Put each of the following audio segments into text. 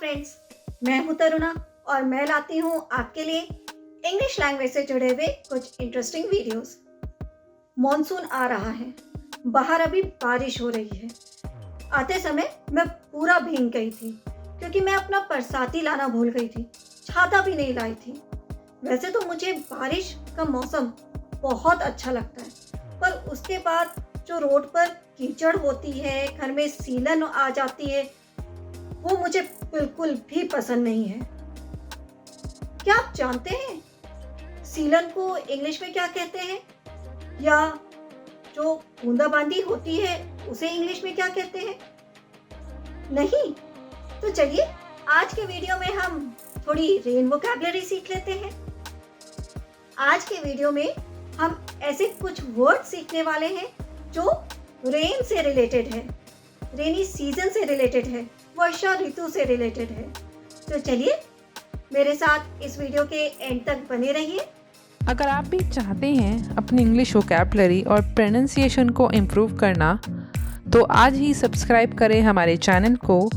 Friends, मैं हूं तरुणा और मैं लाती हूं आपके लिए इंग्लिश लैंग्वेज से जुड़े हुए कुछ इंटरेस्टिंग वीडियोस। मॉनसून आ रहा है, बाहर अभी बारिश हो रही है। आते समय मैं पूरा भीग गई थी क्योंकि मैं अपना बरसाती लाना भूल गई थी, छाता भी नहीं लाई थी। वैसे तो मुझे बारिश का मौसम बहुत अच्छा लगता है, पर उसके बाद जो रोड पर कीचड़ होती है, घर में सीलन आ जाती है, वो मुझे बिल्कुल भी पसंद नहीं है। क्या आप जानते हैं सीलन को इंग्लिश में क्या कहते हैं, या जो बूंदाबांदी होती है उसे इंग्लिश में क्या कहते हैं? नहीं? तो चलिए आज के वीडियो में हम थोड़ी रेन वोकैबुलरी सीख लेते हैं। आज के वीडियो में हम ऐसे कुछ वर्ड सीखने वाले हैं जो रेन से रिलेटेड है, रेनी सीजन से रिलेटेड है, वर्षा ऋतु से रिलेटेड है। तो चलिए मेरे साथ इस वीडियो के एंड तक बने रहिए। अगर आप भी चाहते हैं अपनी इंग्लिश वोकैबुलरी और प्रोनाउंसिएशन को इम्प्रूव करना, तो आज ही सब्सक्राइब करें हमारे चैनल को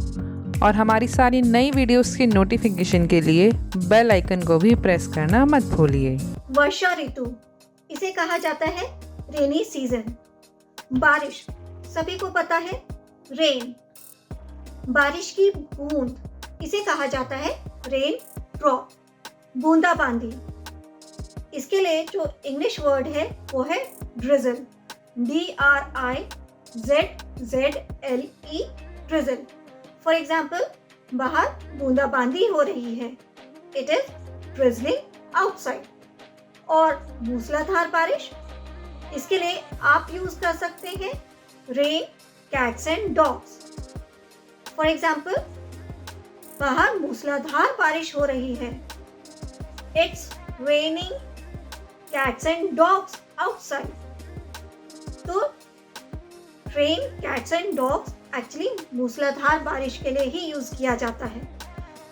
और हमारी सारी नई वीडियोस के नोटिफिकेशन के लिए बेल आइकन को भी प्रेस करना मत भूलिए। वर्षा ऋतु, इसे कहा जाता है रेनी सीजन। बारिश, सभी को पता है, रेन। बारिश की बूंद, इसे कहा जाता है रेन ड्रॉप, बूंदाबांदी। इसके लिए जो इंग्लिश वर्ड है वो है drizzle, DRIZZLE, drizzle. For example, बाहर बूंदाबांदी हो रही है, इट इज ड्रिजलिंग आउटसाइड। और मूसलाधार बारिश, इसके लिए आप यूज कर सकते हैं rain cats and dogs. For example, बाहर मूसलाधार बारिश हो रही है, it's raining cats and dogs outside. तो rain cats and dogs actually मूसलाधार बारिश के लिए ही यूज किया जाता है।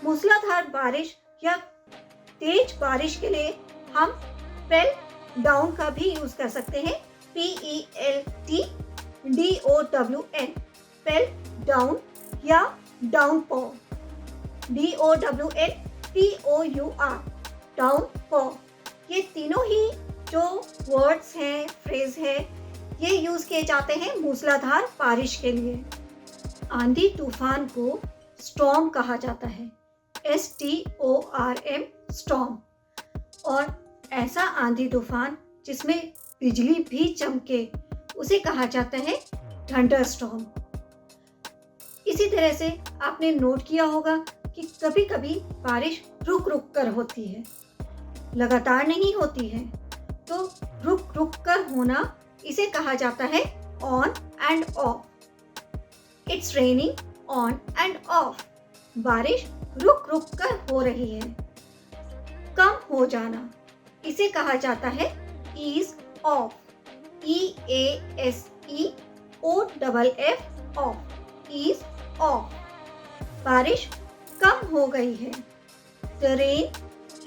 मूसलाधार बारिश या तेज बारिश के लिए हम पेल डाउन का भी यूज कर सकते हैं, PELTDOWN, पेल डाउन या डाउनपॉर, DOWNPOUR, डाउनपॉर। ये तीनों ही जो वर्ड्स हैं, फ्रेज है, ये यूज किए जाते हैं मूसलाधार बारिश के लिए। आंधी तूफान को स्टॉर्म कहा जाता है, STORM, स्टॉर्म। और ऐसा आंधी तूफान जिसमें बिजली भी चमके, उसे कहा जाता है थंडर स्टॉर्म। इसी तरह से आपने नोट किया होगा कि कभी कभी बारिश रुक रुक कर होती है, लगातार नहीं होती है। तो रुक रुक कर होना, इसे कहा जाता है on end of. It's raining on end of, बारिश रुक रुक कर हो रही है। कम हो जाना, इसे कहा जाता है ease off, EASEOFF, off, ease off. बारिश कम हो गई है, द रेन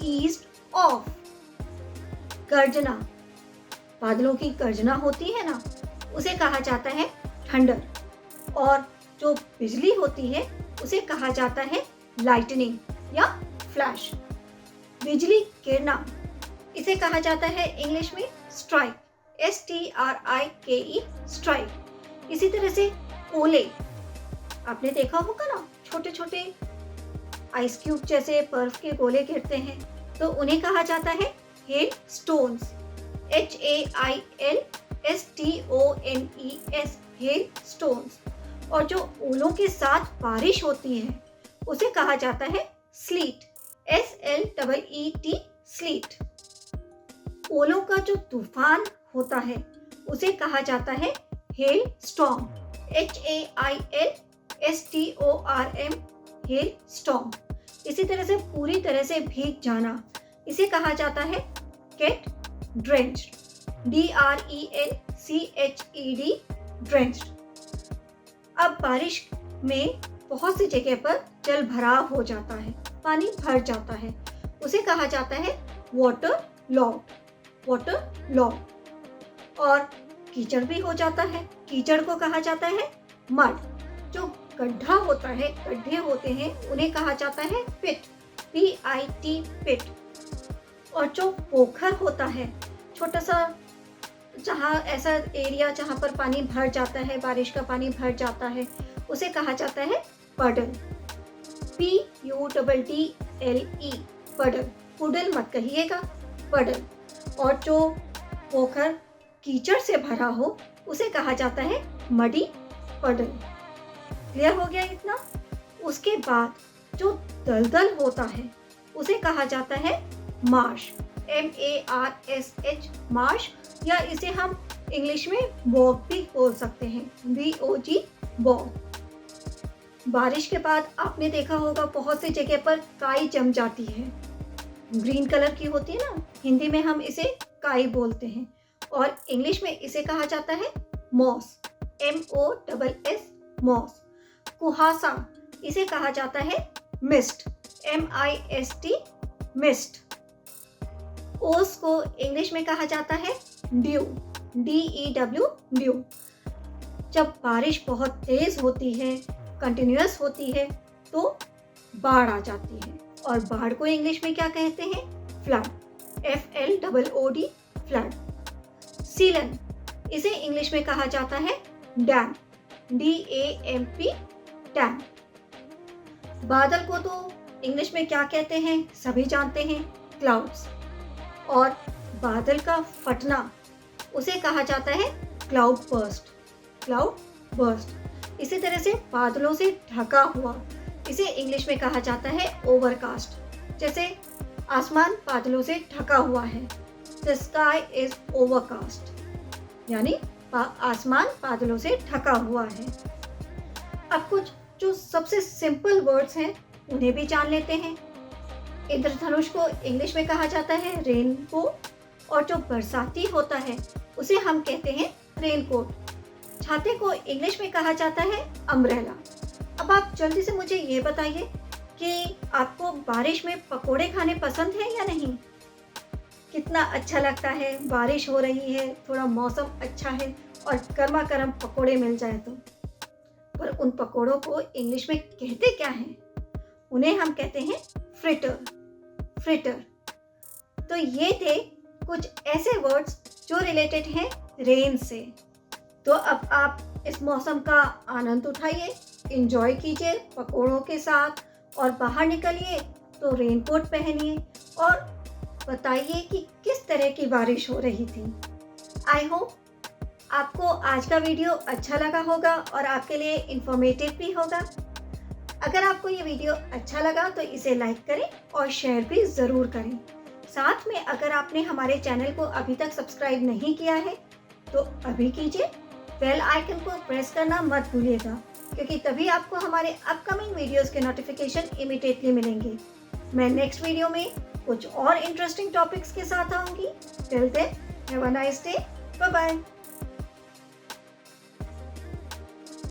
ईज्ड ऑफ। गर्जना, बादलों की गर्जना होती है ना, उसे कहा जाता है थंडर। और जो बिजली होती है उसे कहा जाता है लाइटनिंग या फ्लैश। बिजली गिरना, इसे कहा जाता है इंग्लिश में स्ट्राइक, STRIKE, स्ट्राइक। इसी तरह से ओले, आपने देखा होगा ना, छोटे छोटे आइस क्यूब जैसे बर्फ के गोले गिरते हैं, तो उन्हें कहा जाता है hail stones, HAILSTONES, hail stones. और जो ओलों के साथ बारिश होती है उसे कहा जाता है स्लीट, SLEET, स्लीट। ओलों का जो तूफान होता है उसे कहा जाता है hello storm, HAILSTORM, hello storm. इसी तरह से पूरी तरह से भीग जाना, इसे कहा जाता है गेट ड्रेंच्ड, DRENCHED, ड्रेंच्ड। अब बारिश में बहुत सी जगह पर जल भराव हो जाता है, पानी भर जाता है, उसे कहा जाता है वाटर लॉग, वाटर लॉग। और कीचड़ भी हो जाता है, कीचड़ को कहा जाता है मड। जो गड्ढा होता है, गड्ढे होते हैं, उन्हें कहा जाता है पिट, PIT पिट। और जो पोखर होता है, छोटा सा जहाँ ऐसा एरिया जहाँ पर पानी भर जाता है, बारिश का पानी भर जाता है, उसे कहा जाता है पडल, PUDDLE पडल। पुडल मत कहिएगा, पडल। और जो पोखर कीचड़ से भरा हो उसे कहा जाता है मडी पडल। क्लियर हो गया इतना? उसके बाद जो दलदल होता है उसे कहा जाता है मार्श, MARSH मार्श, या इसे हम इंग्लिश में बॉग भी बोल सकते हैं, BOG बॉग। बारिश के बाद आपने देखा होगा बहुत सी जगह पर काई जम जाती है, ग्रीन कलर की होती है ना, हिंदी में हम इसे काई बोलते हैं और इंग्लिश में इसे कहा जाता है मॉस, MOSS मॉस। कुहासा, इसे कहा जाता है मिस्ट, MIST मिस्ट। ओस को इंग्लिश में कहा जाता है ड्यू, DEW ड्यू। जब बारिश बहुत तेज होती है, कंटिन्यूअस होती है, तो बाढ़ आ जाती है और बाढ़ को इंग्लिश में क्या कहते हैं? Flood, FLOOD flood. सीलन, इसे इंग्लिश में कहा जाता है डैम, DAMP डैम। बादल को तो इंग्लिश में क्या कहते हैं सभी जानते हैं, क्लाउड्स। और बादल का फटना उसे कहा जाता है क्लाउड बर्स्ट, क्लाउड बर्स्ट। इसी तरह से बादलों से ढका हुआ, इसे इंग्लिश में कहा जाता है ओवरकास्ट। जैसे आसमान बादलों से ढका हुआ है, द स्काई इज ओवरकास्ट, यानी आसमान बादलों से ढका हुआ है। अब कुछ जो सबसे सिंपल वर्ड्स हैं उन्हें भी जान लेते हैं। इंद्रधनुष को इंग्लिश में कहा जाता है रेनबो, और जो बरसाती होता है उसे हम कहते हैं रेनकोट। छाते को इंग्लिश में कहा जाता है अम्ब्रेला। अब आप जल्दी से मुझे ये बताइए कि आपको बारिश में पकोड़े खाने पसंद है या नहीं? कितना अच्छा लगता है, बारिश हो रही है, थोड़ा मौसम अच्छा है और गर्मा गर्म पकोड़े मिल जाए तो। पर उन पकोड़ों को इंग्लिश में कहते क्या हैं? उन्हें हम कहते हैं फ्रिटर, फ्रिटर। तो ये थे कुछ ऐसे वर्ड्स जो रिलेटेड हैं रेन से। तो अब आप इस मौसम का आनंद उठाइए, एंजॉय कीजिए पकोड़ों के साथ, और बाहर निकलिए तो रेनकोट पहनिए और बताइए कि किस तरह की बारिश हो रही थी। आई होप आपको आज का वीडियो अच्छा लगा होगा और आपके लिए इंफॉर्मेटिव भी होगा। अगर आपको ये वीडियो अच्छा लगा तो इसे लाइक करें और शेयर भी ज़रूर करें। साथ में अगर आपने हमारे चैनल को अभी तक सब्सक्राइब नहीं किया है तो अभी कीजिए, बेल आइकन को प्रेस करना मत भूलिएगा, क्योंकि तभी आपको हमारे अपकमिंग वीडियोस के नोटिफिकेशन इमीडिएटली मिलेंगे। मैं नेक्स्ट वीडियो में कुछ और इंटरेस्टिंग टॉपिक्स के साथ आऊँगी। Till then have a nice day, bye bye.